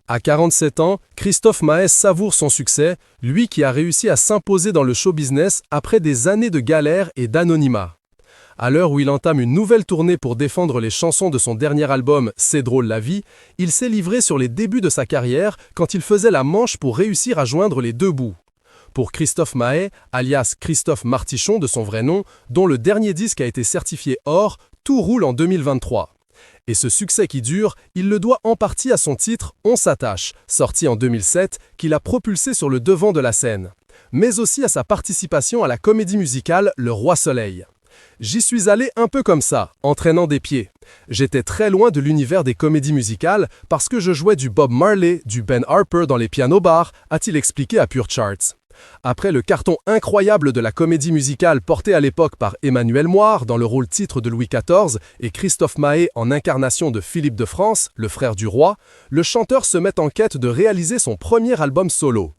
À 47 ans, Christophe Maé savoure son succès, lui qui a réussi à s'imposer dans le show business après des années de galère et d'anonymat. À l'heure où il entame une nouvelle tournée pour défendre les chansons de son dernier album C'est drôle la vie, il s'est livré sur les débuts de sa carrière quand il faisait la manche pour réussir à joindre les deux bouts. Pour Christophe Maé, alias Christophe Martichon de son vrai nom, dont le dernier disque a été certifié or, tout roule en 2023. Et ce succès qui dure, il le doit en partie à son titre « On s'attache », sorti en 2007, qui l'a propulsé sur le devant de la scène. Mais aussi à sa participation à la comédie musicale Le Roi Soleil. J'y suis allé un peu comme ça, entraînant des pieds. J'étais très loin de l'univers des comédies musicales parce que je jouais du Bob Marley, du Ben Harper dans les piano bars, a-t-il expliqué à Pure Charts. Après le carton incroyable de la comédie musicale portée à l'époque par Emmanuel Moir dans le rôle titre de Louis XIV et Christophe Maé en incarnation de Philippe de France, le frère du roi, le chanteur se met en quête de réaliser son premier album solo.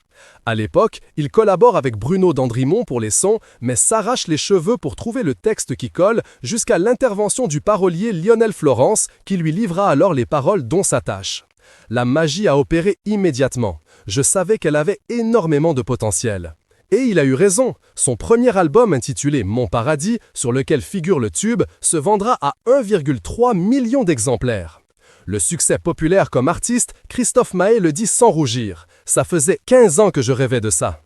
À l'époque, il collabore avec Bruno Dandrimont pour les sons, mais s'arrache les cheveux pour trouver le texte qui colle jusqu'à l'intervention du parolier Lionel Florence qui lui livra alors les paroles dont s'attache. La magie a opéré immédiatement. Je savais qu'elle avait énormément de potentiel. Et il a eu raison. Son premier album intitulé Mon Paradis, sur lequel figure le tube, se vendra à 1,3 million d'exemplaires. Le succès populaire comme artiste, Christophe Maé le dit sans rougir. Ça faisait 15 ans que je rêvais de ça.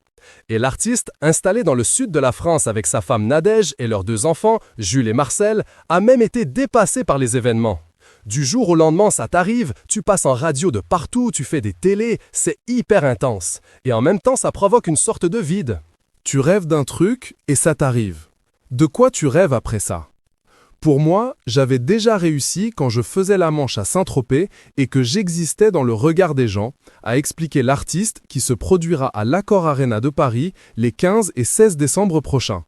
Et l'artiste, installé dans le sud de la France avec sa femme Nadège et leurs deux enfants, Jules et Marcel, a même été dépassé par les événements. Du jour au lendemain, ça t'arrive, tu passes en radio de partout, tu fais des télés, c'est hyper intense. Et en même temps, ça provoque une sorte de vide. Tu rêves d'un truc et ça t'arrive. De quoi tu rêves après ça? Pour moi, j'avais déjà réussi quand je faisais la manche à Saint-Tropez et que j'existais dans le regard des gens, a expliqué l'artiste qui se produira à l'Accor Arena de Paris les 15 et 16 décembre prochains.